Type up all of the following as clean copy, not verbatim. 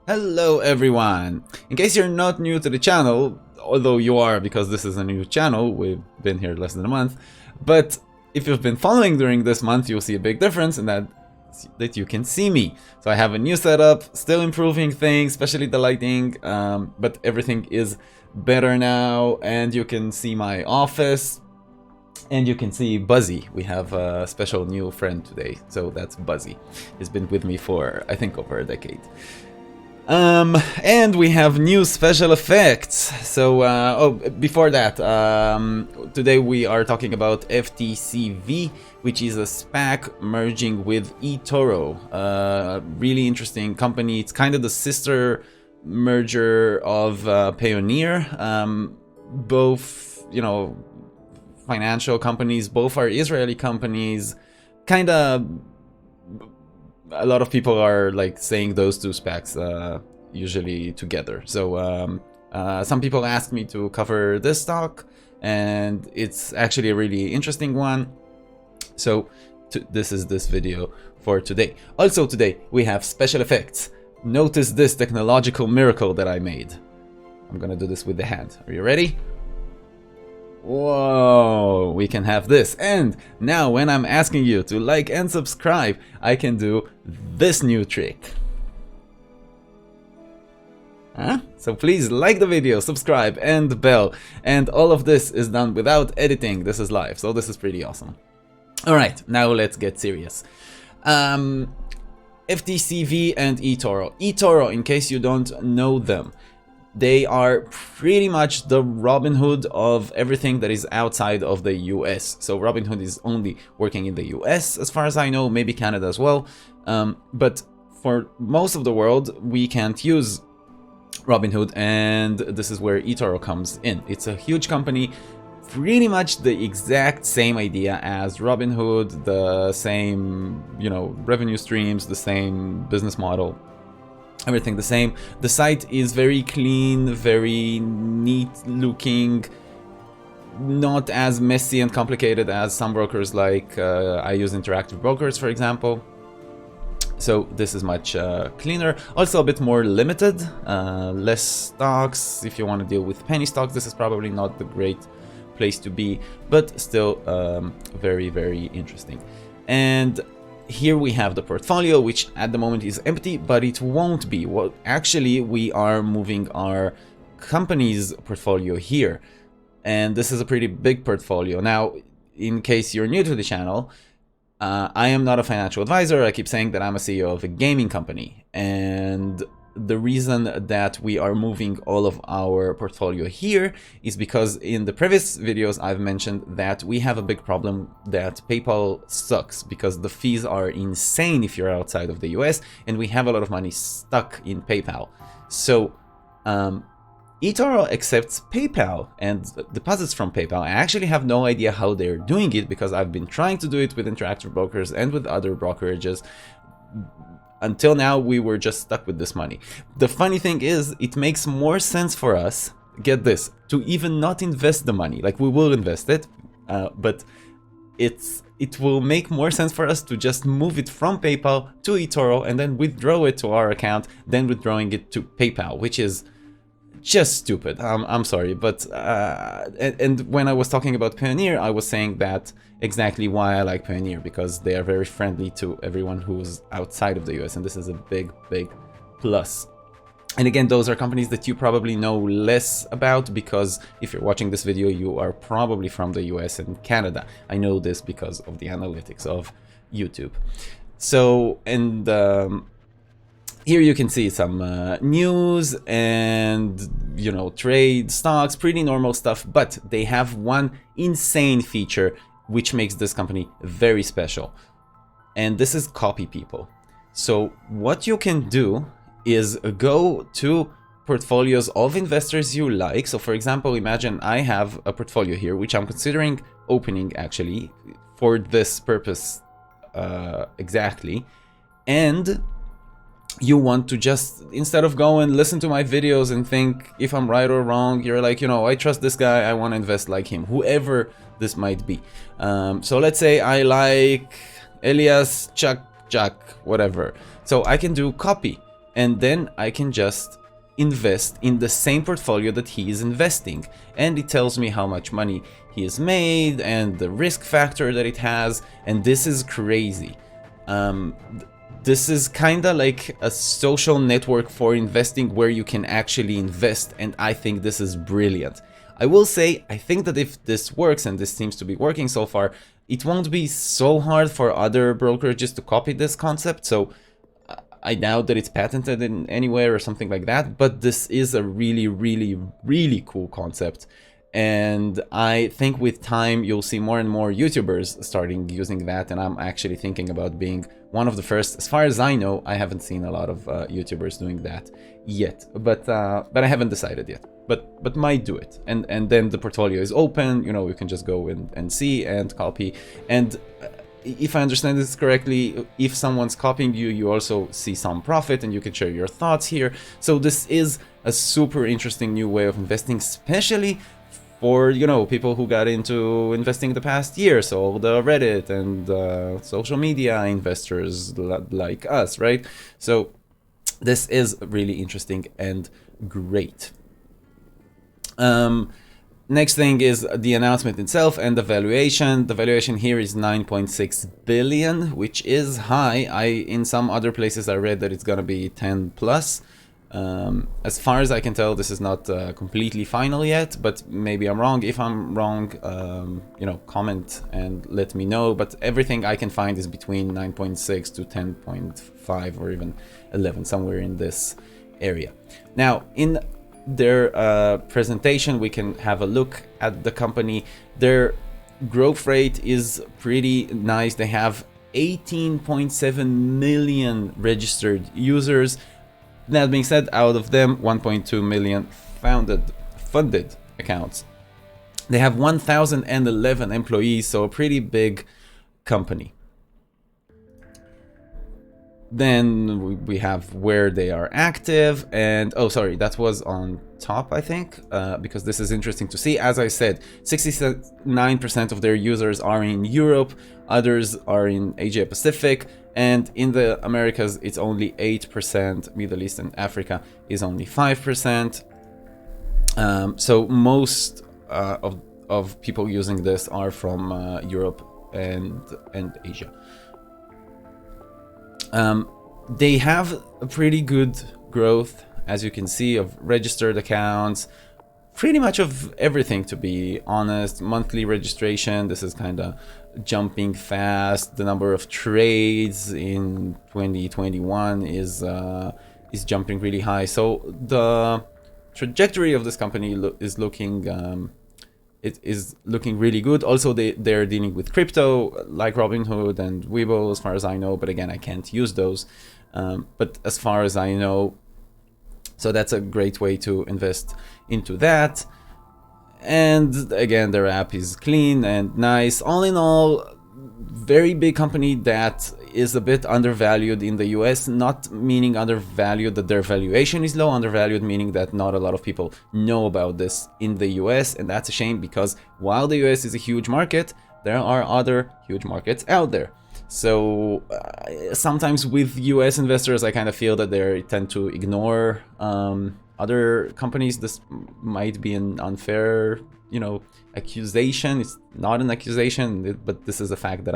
Hello everyone! In case you're not new to the channel, although you are because this is a new channel, we've been here less than a month, but if you've been following during this month, you'll see a big difference in that you can see me. So I have a new setup, still improving things, especially the lighting, but everything is better now, and you can see my office. And you can see Buzzy. We have a special new friend today, so that's Buzzy. He's been with me for, I think, over a decade. And we have new special effects. So, before that, today we are talking about FTCV, which is a SPAC merging with eToro. Really interesting company. It's kind of the sister merger of Payoneer. Both, financial companies, both are Israeli companies. Kind of, a lot of people are like saying those two SPACs usually together. So some people asked me to cover this stock, and it's actually a really interesting one. So this is this video for today. Also today we have special effects. Notice this technological miracle that I made. I'm gonna do this with the hand. Are you ready? Whoa, we can have this. And now when I'm asking you to like and subscribe, I can do this new trick. So please like the video, subscribe, and the bell. And all of this is done without editing. This is live, so this is pretty awesome. Alright, now let's get serious. FTCV and eToro. eToro, in case you don't know them, they are pretty much the Robinhood of everything that is outside of the US. So Robinhood is only working in the US as far as I know, maybe Canada as well. But for most of the world, we can't use Robinhood, and this is where eToro comes in. It's a huge company, pretty much the exact same idea as Robinhood, the same, revenue streams, the same business model. Everything the same. The site is very clean, very neat looking, not as messy and complicated as some brokers like I use Interactive Brokers, for example. So this is much cleaner. Also a bit more limited, less stocks. If you want to deal with penny stocks, this is probably not the great place to be, but still very, very interesting. And here we have the portfolio, which at the moment is empty, but it won't be. Well, actually, we are moving our company's portfolio here, and this is a pretty big portfolio. Now, in case you're new to the channel, I am not a financial advisor. I keep saying that I'm a CEO of a gaming company, and the reason that we are moving all of our portfolio here is because in the previous videos I've mentioned that we have a big problem that PayPal sucks because the fees are insane if you're outside of the US, and we have a lot of money stuck in PayPal. So eToro accepts PayPal and deposits from PayPal. I actually have no idea how they're doing it because I've been trying to do it with Interactive Brokers and with other brokerages. Until now, we were just stuck with this money. The funny thing is, it makes more sense for us, get this, to even not invest the money. Like, we will invest it, but it will make more sense for us to just move it from PayPal to eToro and then withdraw it to our account, than withdrawing it to PayPal, which is just stupid. I'm sorry, but and when I was talking about Payoneer, I was saying that exactly why I like Payoneer, because they are very friendly to everyone who's outside of the US, and this is a big, big plus. And again, those are companies that you probably know less about, because if you're watching this video, you are probably from the US and Canada. I know this because of the analytics of YouTube. So, and here you can see some news and, trade stocks, pretty normal stuff, but they have one insane feature which makes this company very special. And this is copy people. So what you can do is go to portfolios of investors you like. So for example, imagine I have a portfolio here, which I'm considering opening actually for this purpose exactly. And you want to just, instead of go and listen to my videos and think if I'm right or wrong, you're like, I trust this guy, I want to invest like him, whoever this might be. So let's say I like Elias, Chuck, whatever. So I can do copy. and then I can just invest in the same portfolio that he is investing, and it tells me how much money he has made and the risk factor that it has, and this is crazy. This is kinda like a social network for investing where you can actually invest, and I think this is brilliant. I will say, I think that if this works, and this seems to be working so far, it won't be so hard for other brokerages to copy this concept, so I doubt that it's patented in anywhere or something like that, but this is a really, really, really cool concept. And I think with time, you'll see more and more YouTubers starting using that, and I'm actually thinking about being one of the first. As far as I know, I haven't seen a lot of YouTubers doing that yet, but I haven't decided yet. But might do it, and then the portfolio is open. You know, you can just go and see and copy. And if I understand this correctly, if someone's copying you, you also see some profit, and you can share your thoughts here. So this is a super interesting new way of investing, especially for, you know, people who got into investing the past year, so the Reddit and social media investors like us, right? So this is really interesting and great. Next thing is the announcement itself and the valuation. The valuation here is 9.6 billion, which is high. In some other places I read that it's gonna be 10 plus. As far as I can tell, this is not completely final yet, but maybe I'm wrong. If I'm wrong, you know, comment and let me know. But everything I can find is between 9.6 to 10.5 or even 11, somewhere in this area. Now, in their presentation, we can have a look at the company. Their growth rate is pretty nice. They have 18.7 million registered users. That being said, out of them, 1.2 million funded accounts. They have 1,011 employees, so a pretty big company. Then we have where they are active, and oh, sorry, that was on top, I think, because this is interesting to see. As I said, 69% of their users are in Europe, others are in Asia Pacific, and in the Americas it's only 8%. Middle East and Africa is only 5%. So most of people using this are from Europe and Asia. They have a pretty good growth, as you can see, of registered accounts, pretty much of everything, to be honest. Monthly registration, this is kind of jumping fast. The number of trades in 2021 is jumping really high. So the trajectory of this company is looking it is looking really good. Also, they're dealing with crypto, like Robinhood and Webull, as far as I know. But again, I can't use those. But as far as I know, so that's a great way to invest into that. And again, their app is clean and nice. All in all, very big company that is a bit undervalued in the US, not meaning undervalued that their valuation is low, undervalued meaning that not a lot of people know about this in the US, and that's a shame, because while the US is a huge market, there are other huge markets out there. So sometimes with US investors, I kind of feel that they tend to ignore other companies. This might be an unfair, you know, accusation. It's not an accusation, but this is a fact that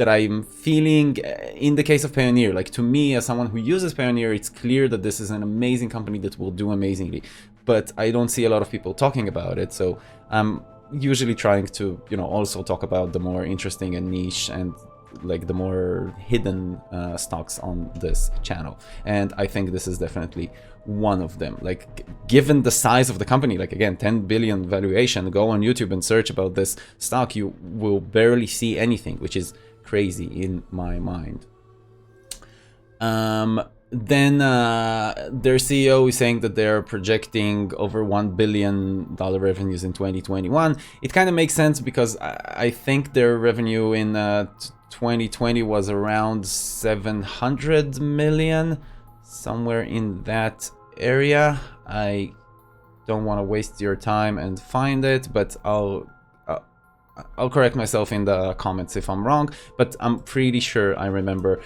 I'm feeling in the case of Payoneer. Like, to me, as someone who uses Payoneer, it's clear that this is an amazing company that will do amazingly, but I don't see a lot of people talking about it. So I'm usually trying to, you know, also talk about the more interesting and niche and like the more hidden stocks on this channel, and I think this is definitely one of them. Like, given the size of the company, like again, 10 billion valuation, go on YouTube and search about this stock, you will barely see anything, which is crazy in my mind. Then their CEO is saying that they're projecting over $1 billion revenues in 2021. It kind of makes sense, because I think their revenue in 2020 was around 700 million, somewhere in that area. I don't want to waste your time and find it, but I'll correct myself in the comments if I'm wrong, but I'm pretty sure I remember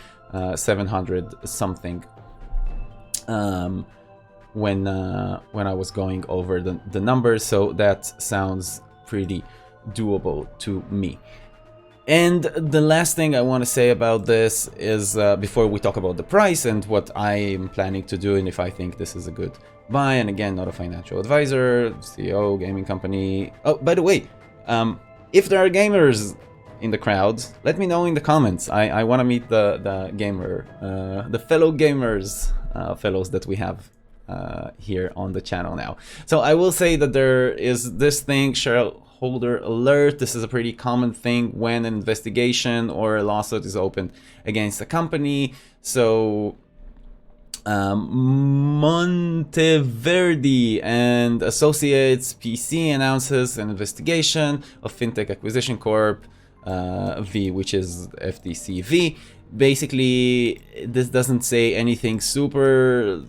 700 something when I was going over the numbers, so that sounds pretty doable to me. And the last thing I want to say about this is, before we talk about the price and what I am planning to do and if I think this is a good buy, and again, not a financial advisor, CEO, gaming company. Oh, by the way, if there are gamers in the crowd, let me know in the comments. I want to meet the gamer, the fellow gamers, fellows that we have here on the channel now. So I will say that there is this thing, shareholder alert. This is a pretty common thing when an investigation or a lawsuit is opened against a company. So Monteverdi and Associates PC announces an investigation of Fintech Acquisition Corp V, which is FTCV. Basically, this doesn't say anything super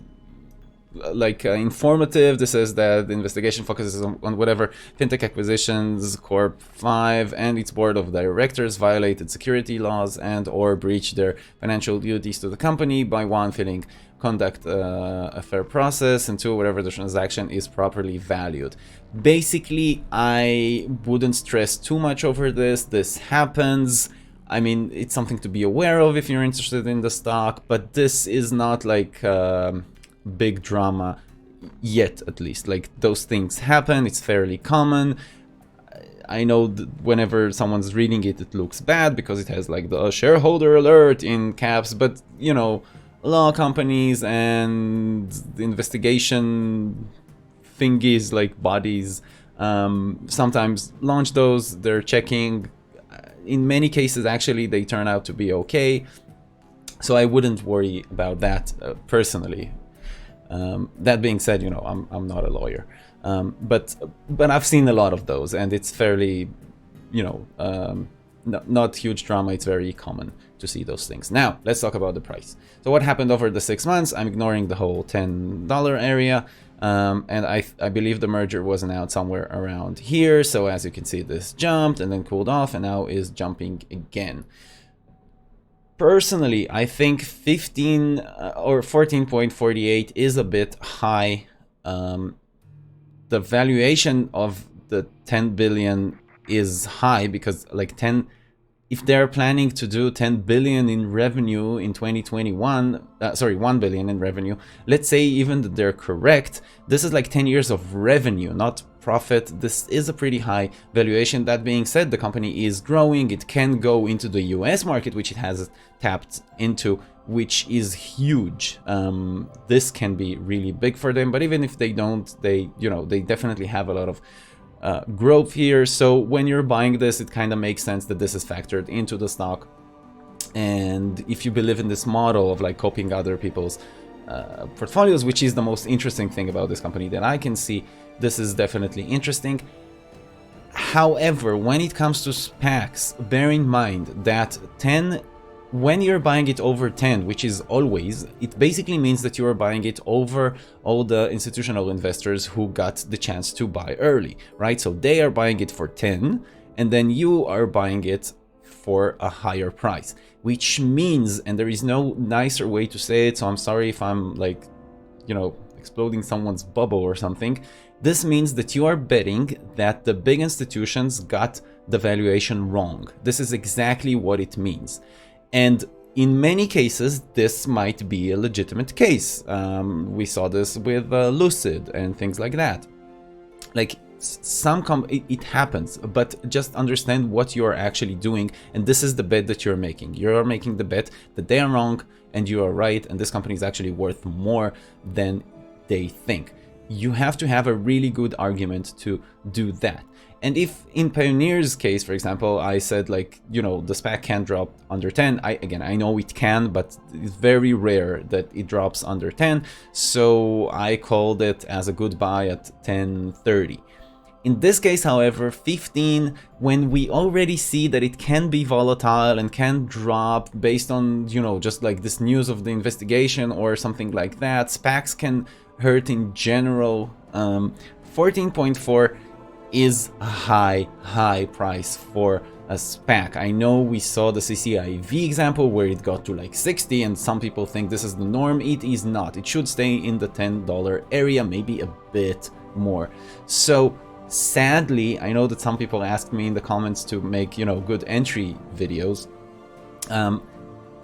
informative. This says that the investigation focuses on whatever Fintech Acquisitions Corp 5 and its board of directors violated security laws and or breached their financial duties to the company by 1, failing conduct a fair process, and 2, whatever the transaction is properly valued. Basically, I wouldn't stress too much over this. This happens. I mean, it's something to be aware of if you're interested in the stock, but this is not like big drama yet, at least. Like, those things happen. It's fairly common. I know that whenever someone's reading it, it looks bad because it has like the shareholder alert in caps, but you know, law companies and the investigation thingies, like bodies, sometimes launch those. They're checking. In many cases, actually, they turn out to be okay. So I wouldn't worry about that personally. That being said, you know, I'm not a lawyer, but I've seen a lot of those, and it's fairly, you know, not huge drama. It's very common to see those things. Now let's talk about the price. So what happened over the 6 months? I'm ignoring the whole $10 area, and I believe the merger was announced somewhere around here. So as you can see, this jumped and then cooled off, and now is jumping again. Personally, I think 15 or 14.48 is a bit high. The valuation of the 10 billion is high because like 10, if they're planning to do 10 billion in revenue in 2021, 1 billion in revenue, let's say even that they're correct, this is like 10 years of revenue, not profit. This is a pretty high valuation. That being said, the company is growing. It can go into the US market, which it has tapped into, which is huge. This can be really big for them, but even if they don't, they definitely have a lot of growth here. So when you're buying this, it kind of makes sense that this is factored into the stock. And if you believe in this model of like copying other people's portfolios, which is the most interesting thing about this company that I can see, this is definitely interesting. However, when it comes to SPACs, bear in mind that 10, when you're buying it over 10, which is always, it basically means that you are buying it over all the institutional investors who got the chance to buy early, right? So they are buying it for 10, and then you are buying it for a higher price, which means, and there is no nicer way to say it, so I'm sorry if I'm like, you know, exploding someone's bubble or something. This means that you are betting that the big institutions got the valuation wrong. This is exactly what it means. And in many cases, this might be a legitimate case. We saw this with Lucid and things like that. Like, it happens, but just understand what you're actually doing, and this is the bet that you're making. You're making the bet that they are wrong and you are right, and this company is actually worth more than they think. You have to have a really good argument to do that. And if in Pioneer's case, for example, I said like, you know, the SPAC can drop under 10, I know it can, but it's very rare that it drops under 10. So I called it as a good buy at 10.30. In this case, however, 15, when we already see that it can be volatile and can drop based on, you know, just like this news of the investigation or something like that, SPACs can hurt in general. 14.4 is a high price for a SPAC. I know we saw the CCIV example where it got to like 60, and some people think this is the norm. It is not. It should stay in the $10 area, maybe a bit more. So sadly, I know that some people asked me in the comments to make, you know, good entry videos.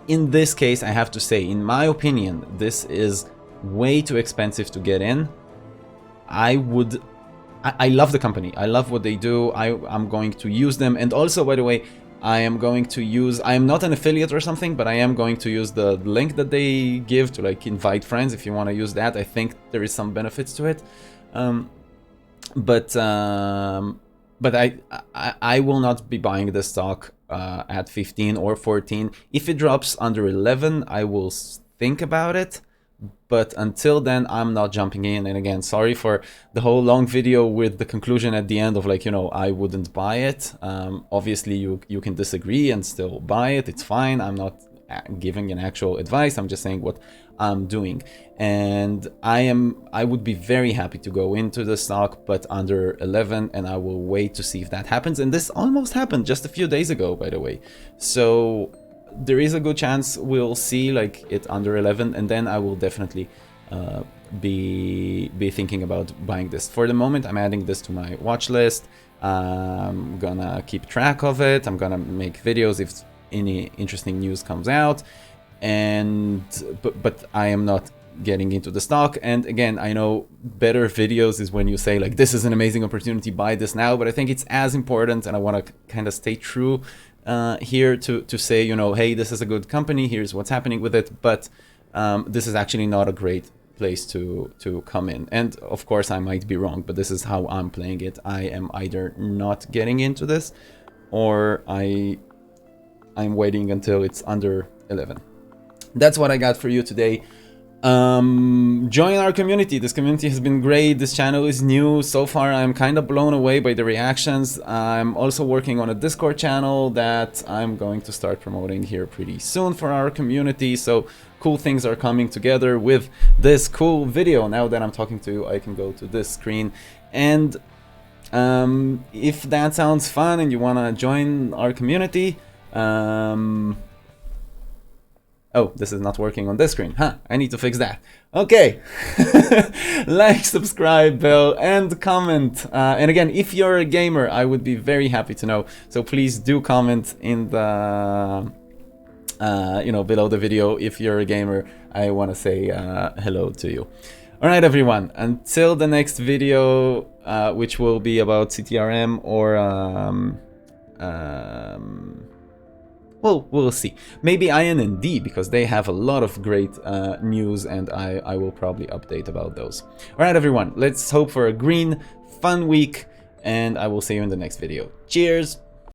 In this case, I have to say, in my opinion, this is way too expensive to get in. I love the company. I love what they do. I'm going to use them. And also, by the way, I am not an affiliate or something, but I am going to use the link that they give to like invite friends if you want to use that. I think there is some benefits to it. But I will not be buying the stock at 15 or 14. If it drops under 11, I will think about it. But until then, I'm not jumping in. And again, sorry for the whole long video with the conclusion at the end of like, you know, I wouldn't buy it. Obviously, you can disagree and still buy it. It's fine. I'm not giving an actual advice. I'm just saying what I'm doing. And I would be very happy to go into the stock, but under 11, and I will wait to see if that happens. And this almost happened just a few days ago, by the way. So there is a good chance we'll see like it under 11, and then I will definitely be thinking about buying this. For the moment, I'm adding this to my watch list. I'm gonna keep track of it. I'm gonna make videos if any interesting news comes out, and but I am not getting into the stock. And again, I know better videos is when you say like, this is an amazing opportunity, buy this now, but I think it's as important, and I want to kind of stay true here to say, you know, hey, this is a good company, here's what's happening with it, but this is actually not a great place to come in. And of course I might be wrong, but this is how I'm playing it. I am either not getting into this, or I'm waiting until it's under 11. That's what I got for you today. Join our community. This community has been great. This channel is new. So far I'm kind of blown away by the reactions. I'm also working on a Discord channel that I'm going to start promoting here pretty soon for our community. So cool things are coming together with this cool video. Now that I'm talking to you, I can go to this screen. And if that sounds fun and you want to join our community, oh, this is not working on this screen. I need to fix that. Okay. Like, subscribe, bell, and comment. And again, if you're a gamer, I would be very happy to know. So please do comment in the, you know, below the video. If you're a gamer, I want to say hello to you. All right, everyone. Until the next video, which will be about CTRM or well, we'll see. Maybe INND, because they have a lot of great news, and I will probably update about those. All right, everyone, let's hope for a green, fun week, and I will see you in the next video. Cheers!